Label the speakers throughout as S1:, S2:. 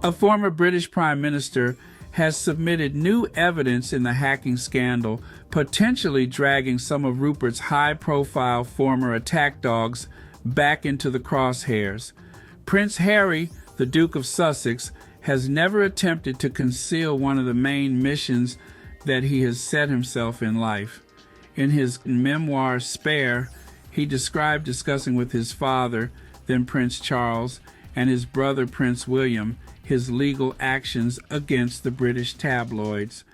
S1: A former British Prime Minister has submitted new evidence in the hacking scandal, potentially dragging some of Rupert's high-profile former attack dogs back into the crosshairs. Prince Harry, the Duke of Sussex, has never attempted to conceal one of the main missions that he has set himself in life. In his memoir, Spare, he described discussing with his father, then Prince Charles, and his brother Prince William, his legal actions against the British tabloids.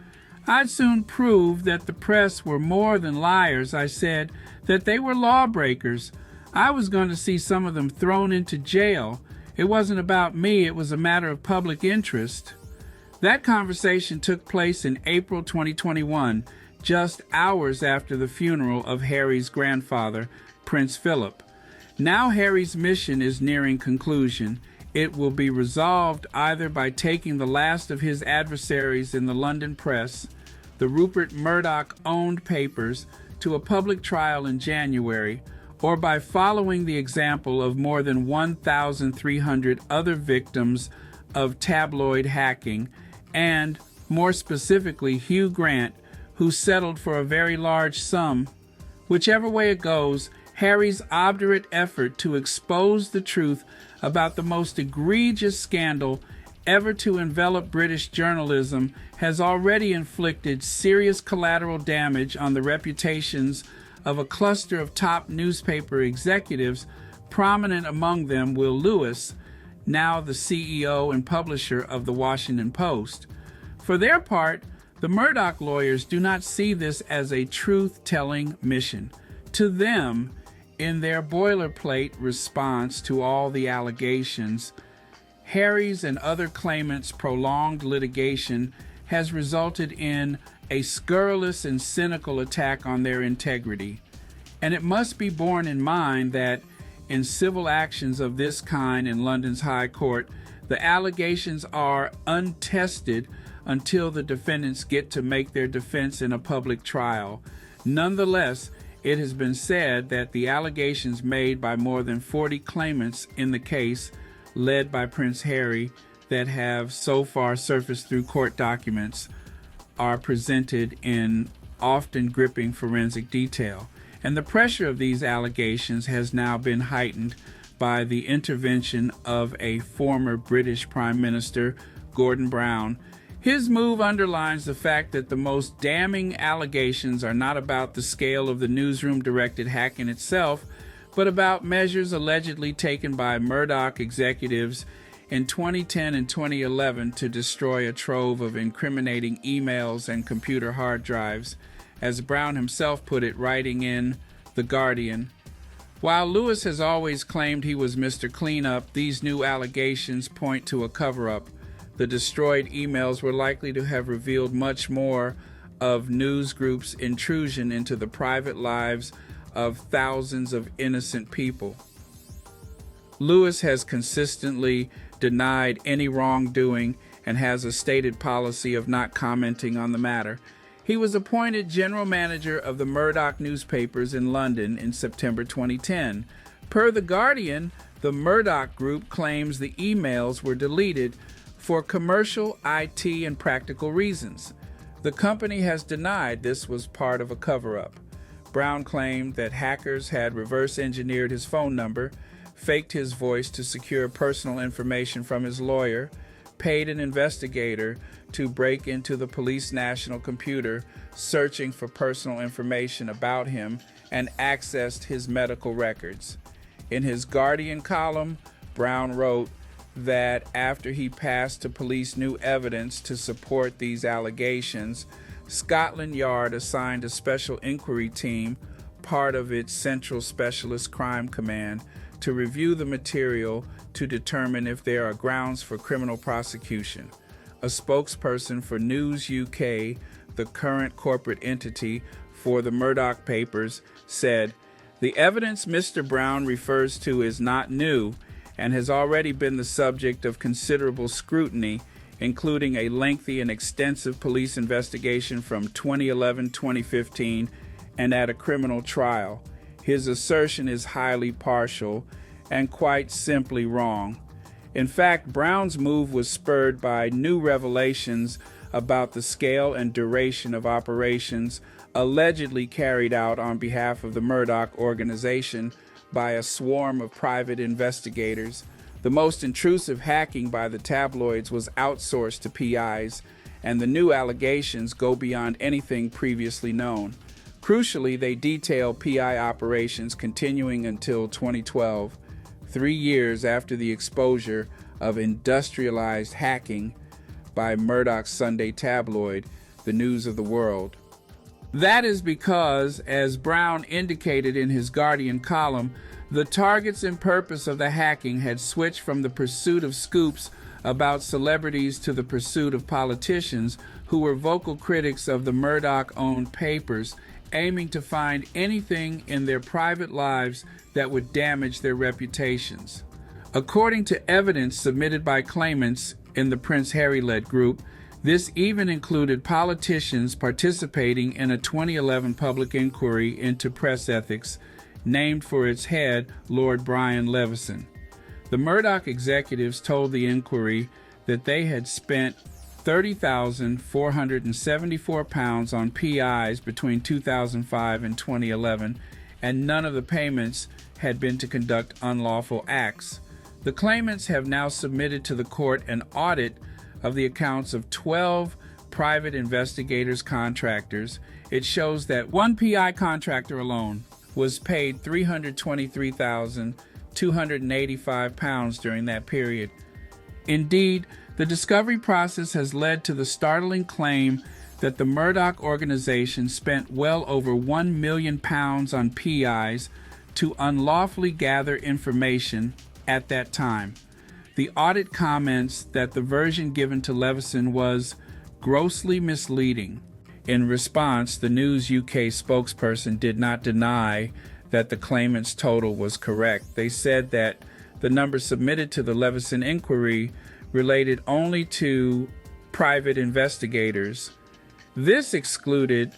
S1: I'd soon prove that the press were more than liars. I said that they were lawbreakers. I was going to see some of them thrown into jail. It wasn't about me, it was a matter of public interest. That conversation took place in April 2021, just hours after the funeral of Harry's grandfather, Prince Philip. Now Harry's mission is nearing conclusion. It will be resolved either by taking the last of his adversaries in the London press, the Rupert Murdoch-owned papers, to a public trial in January, or by following the example of more than 1,300 other victims of tabloid hacking, and, more specifically, Hugh Grant, who settled for a very large sum. Whichever way it goes, Harry's obdurate effort to expose the truth about the most egregious scandal ever to envelop British journalism has already inflicted serious collateral damage on the reputations of a cluster of top newspaper executives, prominent among them Will Lewis, now the CEO and publisher of the Washington Post. For their part, the Murdoch lawyers do not see this as a truth-telling mission. To them, in their boilerplate response to all the allegations, Harry's and other claimants' prolonged litigation has resulted in a scurrilous and cynical attack on their integrity. And it must be borne in mind that in civil actions of this kind in London's High Court, the allegations are untested until the defendants get to make their defense in a public trial. Nonetheless, it has been said that the allegations made by more than 40 claimants in the case, led by Prince Harry, that have so far surfaced through court documents, are presented in often gripping forensic detail. And the pressure of these allegations has now been heightened by the intervention of a former British Prime Minister, Gordon Brown. His move underlines the fact that the most damning allegations are not about the scale of the newsroom-directed hacking itself, but about measures allegedly taken by Murdoch executives in 2010 and 2011 to destroy a trove of incriminating emails and computer hard drives, as Brown himself put it, writing in The Guardian. While Lewis has always claimed he was Mr. Cleanup, these new allegations point to a cover-up. The destroyed emails were likely to have revealed much more of news groups' intrusion into the private lives of thousands of innocent people. Lewis has consistently denied any wrongdoing and has a stated policy of not commenting on the matter. He was appointed general manager of the Murdoch newspapers in London in September 2010. Per The Guardian, the Murdoch Group claims the emails were deleted for commercial, IT, and practical reasons. The company has denied this was part of a cover-up. Brown claimed that hackers had reverse-engineered his phone number, faked his voice to secure personal information from his lawyer, paid an investigator to break into the police national computer searching for personal information about him, and accessed his medical records. In his Guardian column, Brown wrote that after he passed to police new evidence to support these allegations, Scotland Yard assigned a special inquiry team, part of its Central Specialist Crime Command, to review the material to determine if there are grounds for criminal prosecution. A spokesperson for News UK, the current corporate entity for the Murdoch papers, said, "The evidence Mr. Brown refers to is not new and has already been the subject of considerable scrutiny, including a lengthy and extensive police investigation from 2011-2015 and at a criminal trial. His assertion is highly partial and quite simply wrong. In fact, Brown's move was spurred by new revelations about the scale and duration of operations allegedly carried out on behalf of the Murdoch organization by a swarm of private investigators. The most intrusive hacking by the tabloids was outsourced to PIs, and the new allegations go beyond anything previously known. Crucially, they detail PI operations continuing until 2012, 3 years after the exposure of industrialized hacking by Murdoch's Sunday tabloid, The News of the World. That is because, as Brown indicated in his Guardian column, the targets and purpose of the hacking had switched from the pursuit of scoops about celebrities to the pursuit of politicians who were vocal critics of the Murdoch-owned papers, aiming to find anything in their private lives that would damage their reputations. According to evidence submitted by claimants in the Prince Harry-led group, this even included politicians participating in a 2011 public inquiry into press ethics, named for its head, Lord Brian Levison. The Murdoch executives told the inquiry that they had spent £30,474 on PIs between 2005 and 2011, and none of the payments had been to conduct unlawful acts. The claimants have now submitted to the court an audit of the accounts of 12 private investigators contractors. It shows that one PI contractor alone was paid £323,285 during that period. Indeed, the discovery process has led to the startling claim that the Murdoch organization spent well over £1 million on PIs to unlawfully gather information at that time. The audit comments that the version given to Levison was grossly misleading. In response, the News UK spokesperson did not deny that the claimant's total was correct. They said that the number submitted to the Levison inquiry related only to private investigators. This excluded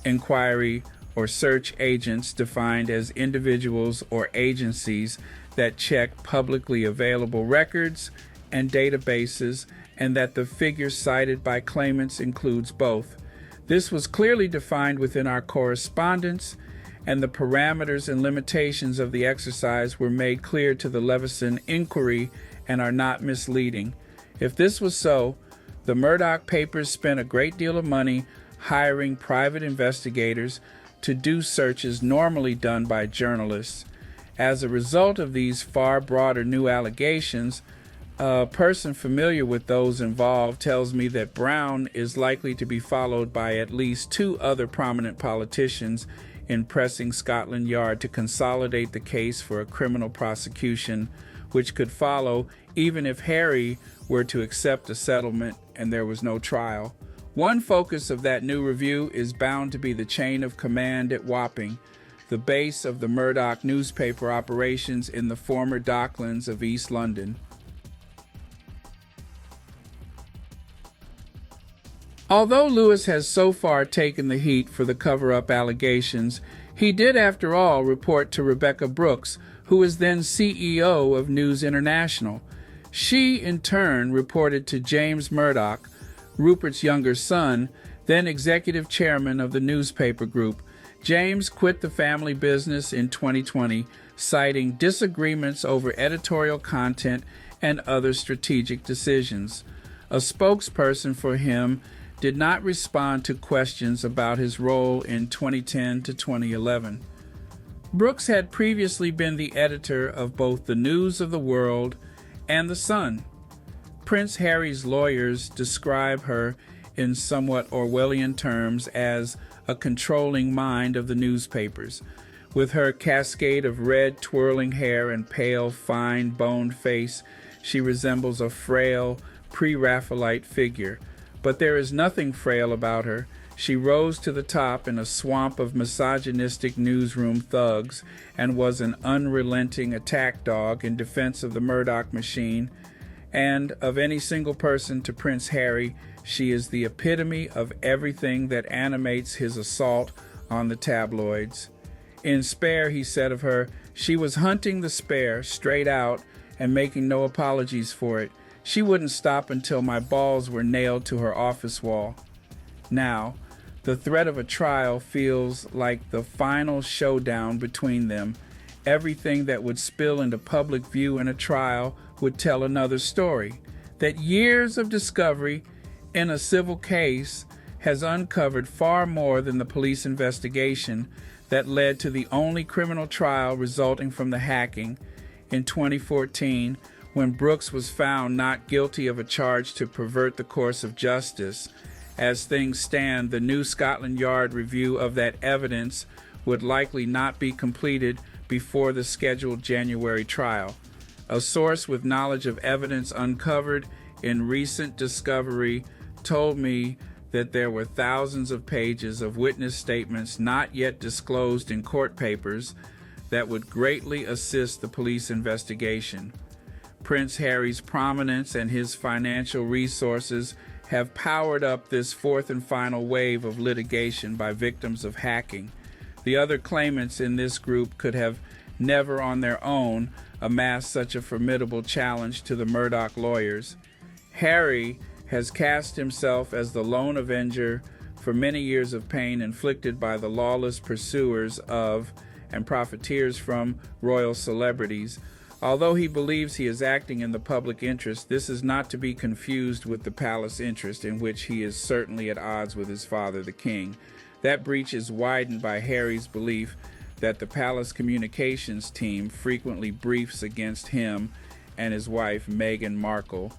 S1: inquiry or search agents defined as individuals or agencies that check publicly available records and databases, and that the figure cited by claimants includes both. This was clearly defined within our correspondence, and the parameters and limitations of the exercise were made clear to the Levison inquiry and are not misleading. If this was so, the Murdoch papers spent a great deal of money hiring private investigators to do searches normally done by journalists. As a result of these far broader new allegations, a person familiar with those involved tells me that Brown is likely to be followed by at least 2 other prominent politicians in pressing Scotland Yard to consolidate the case for a criminal prosecution, which could follow even if Harry were to accept a settlement and there was no trial. One focus of that new review is bound to be the chain of command at Wapping, the base of the Murdoch newspaper operations in the former Docklands of East London. Although Lewis has so far taken the heat for the cover-up allegations, he did, after all, report to Rebekah Brooks, who was then CEO of News International. She, in turn, reported to James Murdoch, Rupert's younger son, then executive chairman of the newspaper group. James quit the family business in 2020, citing disagreements over editorial content and other strategic decisions. A spokesperson for him did not respond to questions about his role in 2010 to 2011. Brooks had previously been the editor of both The News of the World and The Sun. Prince Harry's lawyers describe her in somewhat Orwellian terms as a controlling mind of the newspapers. With her cascade of red twirling hair and pale, fine-boned face, she resembles a frail, pre-Raphaelite figure. But there is nothing frail about her. She rose to the top in a swamp of misogynistic newsroom thugs and was an unrelenting attack dog in defense of the Murdoch machine. And of any single person to Prince Harry, she is the epitome of everything that animates his assault on the tabloids. In Spare, he said of her, "She was hunting the spare straight out and making no apologies for it. She wouldn't stop until my balls were nailed to her office wall. Now, the threat of a trial feels like the final showdown between them. Everything that would spill into public view in a trial would tell another story. That years of discovery in a civil case has uncovered far more than the police investigation that led to the only criminal trial resulting from the hacking in 2014, when Brooks was found not guilty of a charge to pervert the course of justice. As things stand, the new Scotland Yard review of that evidence would likely not be completed before the scheduled January trial. A source with knowledge of evidence uncovered in recent discovery told me that there were thousands of pages of witness statements not yet disclosed in court papers that would greatly assist the police investigation. Prince Harry's prominence and his financial resources have powered up this fourth and final wave of litigation by victims of hacking. The other claimants in this group could have never on their own amassed such a formidable challenge to the Murdoch lawyers. Harry has cast himself as the lone avenger for many years of pain inflicted by the lawless pursuers of and profiteers from royal celebrities. Although he believes he is acting in the public interest, this is not to be confused with the palace interest, in which he is certainly at odds with his father, the king. That breach is widened by Harry's belief that the palace communications team frequently briefs against him and his wife, Meghan Markle.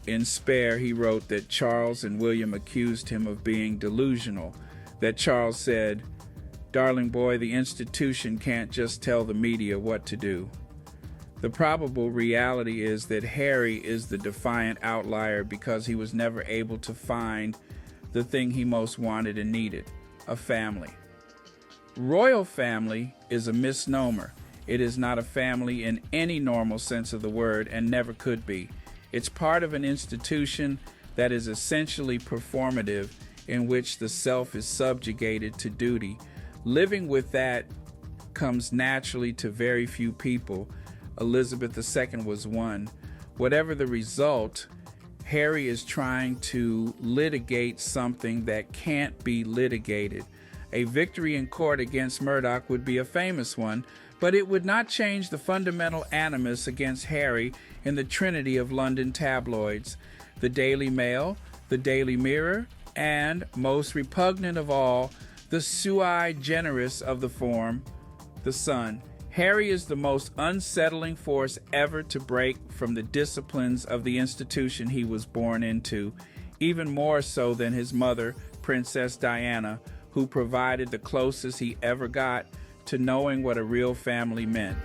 S1: In Spare, he wrote that Charles and William accused him of being delusional, that Charles said, "Darling boy, the institution can't just tell the media what to do." The probable reality is that Harry is the defiant outlier because he was never able to find the thing he most wanted and needed, a family. Royal family is a misnomer. It is not a family in any normal sense of the word and never could be. It's part of an institution that is essentially performative, in which the self is subjugated to duty. Living with that comes naturally to very few people. Elizabeth II was one. Whatever the result, Harry is trying to litigate something that can't be litigated. A victory in court against Murdoch would be a famous one, but it would not change the fundamental animus against Harry in the trinity of London tabloids: the Daily Mail, the Daily Mirror, and, most repugnant of all, the sui generis of the form, the Sun. Harry is the most unsettling force ever to break from the disciplines of the institution he was born into, even more so than his mother, Princess Diana, who provided the closest he ever got to knowing what a real family meant.